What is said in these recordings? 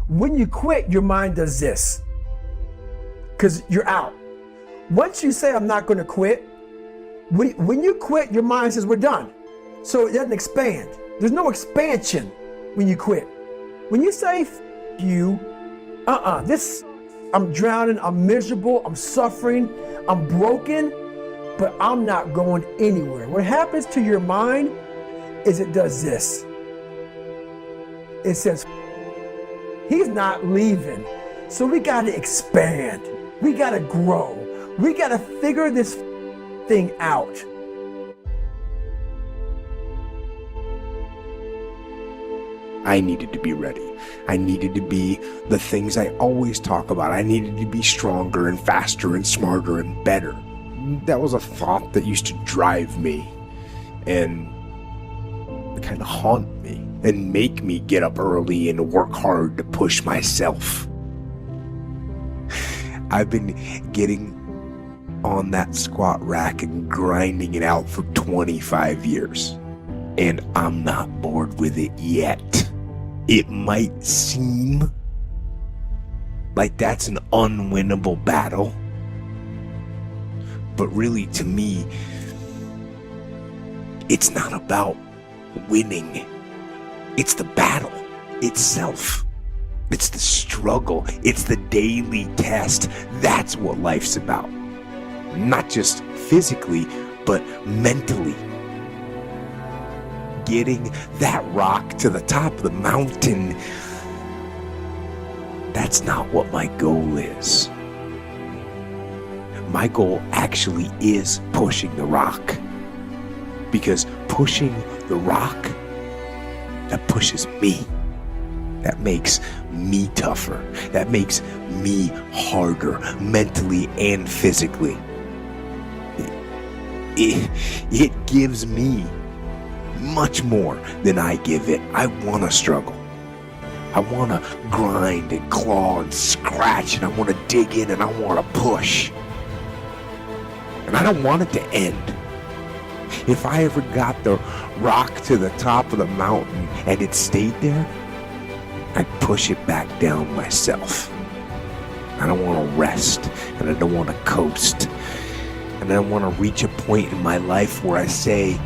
When you quit, your mind does this, because you're out. Once you say, I'm not gonna quit, when you quit, your mind says, we're done. So it doesn't expand. There's no expansion when you quit. When you say, you, I'm drowning, I'm miserable, I'm suffering, I'm broken, but I'm not going anywhere. What happens to your mind is it does this. It says, he's not leaving, so we gotta expand. We gotta grow. We gotta figure this thing out. I needed to be ready. I needed to be the things I always talk about. I needed to be stronger and faster and smarter and better. That was a thought that used to drive me and kind of haunt me and make me get up early and work hard to push myself. I've been getting on that squat rack and grinding it out for 25 years, and I'm not bored with it yet. It might seem like that's an unwinnable battle, but really, to me, it's not about winning. It's the battle itself. It's the struggle. It's the daily test. That's what life's about. Not just physically, but mentally. Getting that rock to the top of the mountain, that's not what my goal is. My goal actually is pushing the rock. Because pushing the rock, that pushes me. That makes me tougher. That makes me harder, mentally and physically. It gives me much more than I give it. I want to struggle. I want to grind and claw and scratch, and I want to dig in, and I want to push. And I don't want it to end. If I ever got the rock to the top of the mountain and it stayed there, I'd push it back down myself. I don't want to rest, and I don't want to coast. And I want to reach a point in my life where I say,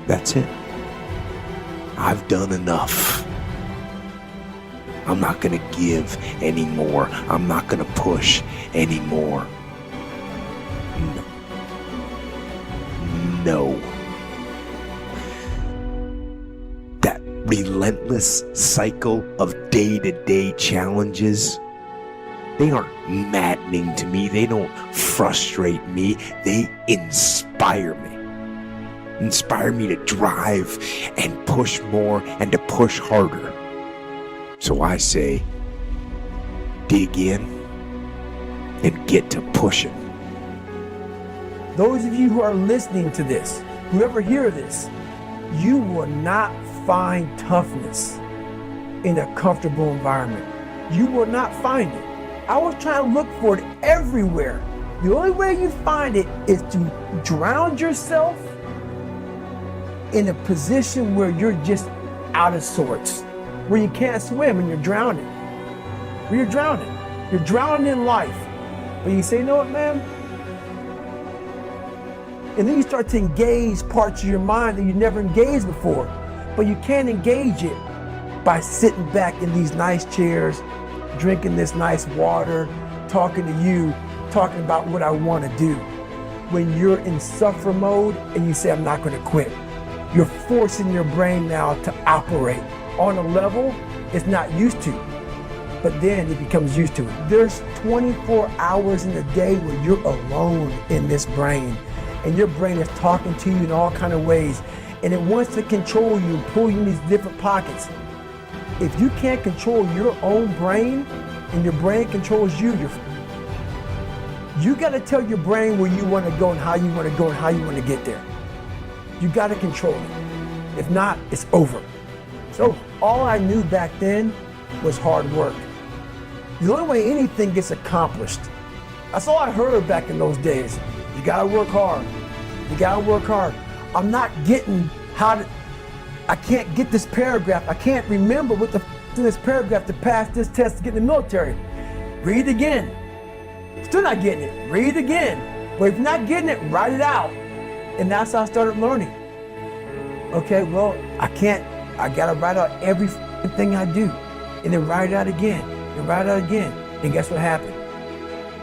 that's it. I've done enough. I'm not going to give anymore. I'm not going to push anymore. No. That relentless cycle of day-to-day challenges, they aren't maddening to me. They don't frustrate me. They inspire me. Inspire me to drive and push more and to push harder. So I say, dig in and get to pushing. Those of you who are listening to this, whoever hear this, you will not find toughness in a comfortable environment. You will not find it. I was trying to look for it everywhere. The only way you find it is to drown yourself in a position where you're just out of sorts, where you can't swim and you're drowning. Where you're drowning. You're drowning in life. But you say, you know what, man? And then you start to engage parts of your mind that you never engaged before. But you can't engage it by sitting back in these nice chairs, drinking this nice water, talking to you, talking about what I want to do. When you're in suffer mode and you say, I'm not going to quit, you're forcing your brain now to operate on a level it's not used to. But then it becomes used to it. There's 24 hours in a day where you're alone in this brain. And your brain is talking to you in all kinds of ways. And it wants to control you, pull you in these different pockets. If you can't control your own brain and your brain controls you, you got to tell your brain where you want to go and how you want to go and how you want to get there. You got to control it. If not, it's over. So all I knew back then was hard work. The only way anything gets accomplished. That's all I heard back in those days. You gotta work hard. You gotta work hard. I'm not getting I can't get this paragraph. I can't remember what the in this paragraph to pass this test to get in the military. Read it again. Still not getting it. Read it again. But if you're not getting it, write it out. And that's how I started learning. Okay, well, I gotta write out everything I do. And then write it out again. And write it out again. And guess what happened?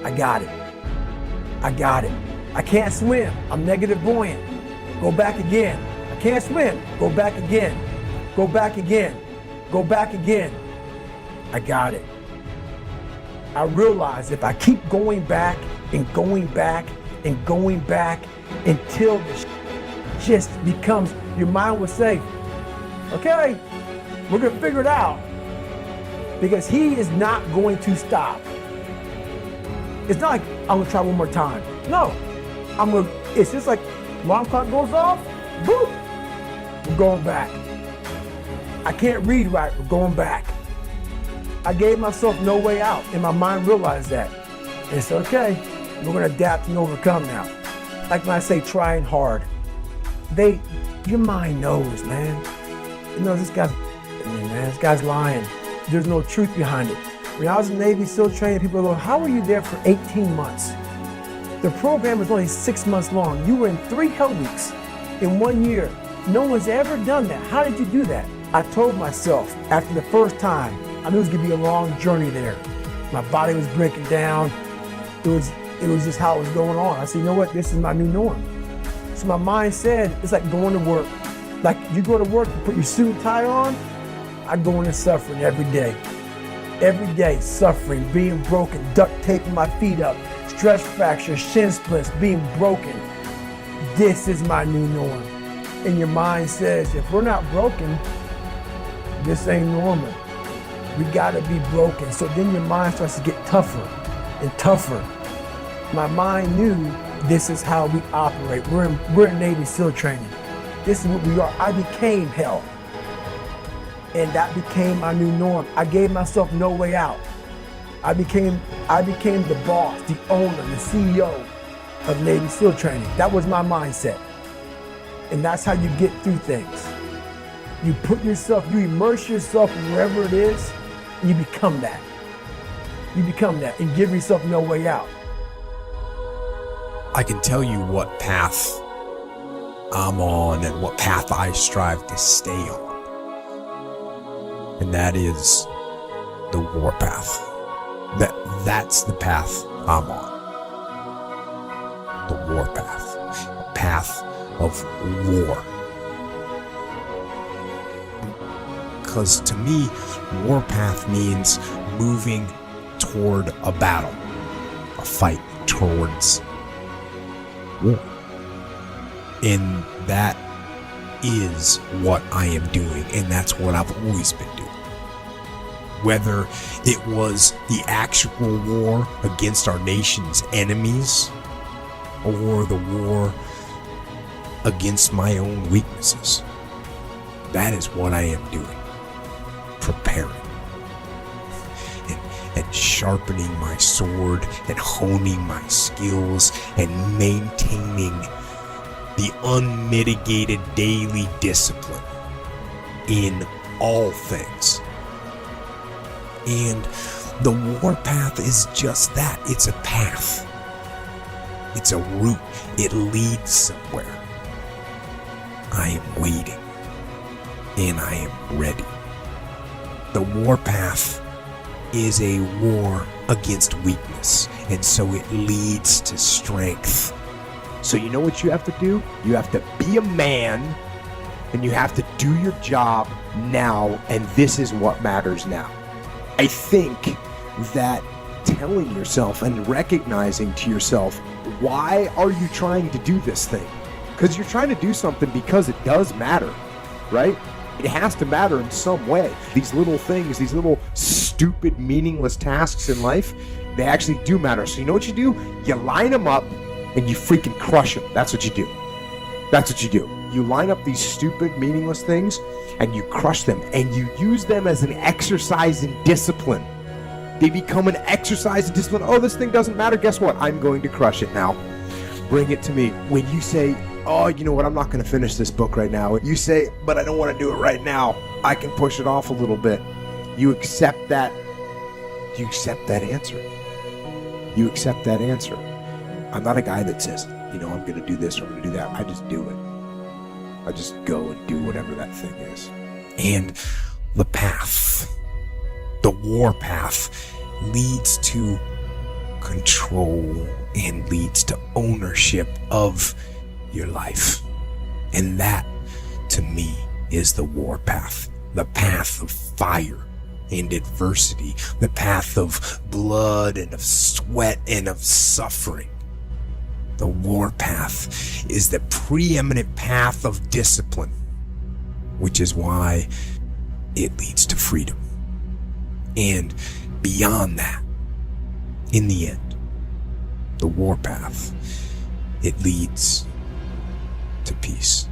I got it. I can't swim. I'm negative buoyant. Go back again. I can't swim. Go back again. Go back again. Go back again. I got it. I realized if I keep going back and going back and going back until the just becomes, your mind will say, okay, we're gonna figure it out. Because he is not going to stop. It's not like I'm gonna try one more time. No, it's just like alarm clock goes off, boop, we're going back. I can't read right, we're going back. I gave myself no way out, and my mind realized that. And it's okay, we're gonna adapt and overcome now. Like when I say trying hard, your mind knows, man. It knows this guy's lying. There's no truth behind it. When I was in Navy SEAL training, people go, how were you there for 18 months? The program was only 6 months long. You were in 3 hell weeks in 1 year. No one's ever done that. How did you do that? I told myself after the first time, I knew it was gonna be a long journey there. My body was breaking down. It was just how it was going on. I said, you know what? This is my new norm. So my mind said, it's like going to work. Like you go to work, you put your suit and tie on, I go into suffering every day. Every day, suffering, being broken, duct taping my feet up, stress fractures, shin splints, being broken. This is my new norm. And your mind says, if we're not broken, this ain't normal. We gotta be broken. So then your mind starts to get tougher and tougher. My mind knew this is how we operate. We're in Navy SEAL training. This is what we are. I became hell. And that became my new norm. I gave myself no way out. I became the boss, the owner, the CEO of Navy SEAL training. That was my mindset. And that's how you get through things. You immerse yourself wherever it is, and you become that. You become that and give yourself no way out. I can tell you what path I'm on and what path I strive to stay on. And that is the war path. That's the path I'm on. The war path. A path of war. Because to me, war path means moving toward a battle, a fight towards war. And that is what I am doing, and that's what I've always been doing. Whether it was the actual war against our nation's enemies or the war against my own weaknesses, that is what I am doing. Preparing and sharpening my sword and honing my skills and maintaining the unmitigated daily discipline in all things. And the war path is just that. It's a path. It's a route. It leads somewhere. I am waiting. And I am ready. The war path is a war against weakness. And so it leads to strength. So you know what you have to do? You have to be a man, and you have to do your job now, and this is what matters now. I think that telling yourself and recognizing to yourself, why are you trying to do this thing? Because you're trying to do something because it does matter, right? It has to matter in some way. These little things, these little stupid, meaningless tasks in life, they actually do matter. So you know what you do? You line them up and you freaking crush them. That's what you do. That's what you do. You line up these stupid, meaningless things and you crush them, and you use them as an exercise in discipline. They become an exercise in discipline. Oh, this thing doesn't matter. Guess what? I'm going to crush it now. Bring it to me. When you say, oh, you know what? I'm not going to finish this book right now. You say, but I don't want to do it right now. I can push it off a little bit. You accept that. You accept that answer. You accept that answer. I'm not a guy that says, I'm going to do this or I'm going to do that. I just do it. I just go and do whatever that thing is. And the path, the war path, leads to control and leads to ownership of your life. And that, to me, is the war path. The path of fire and adversity. The path of blood and of sweat and of suffering. The war path is the preeminent path of discipline, which is why it leads to freedom. And beyond that, in the end, the war path, it leads to peace.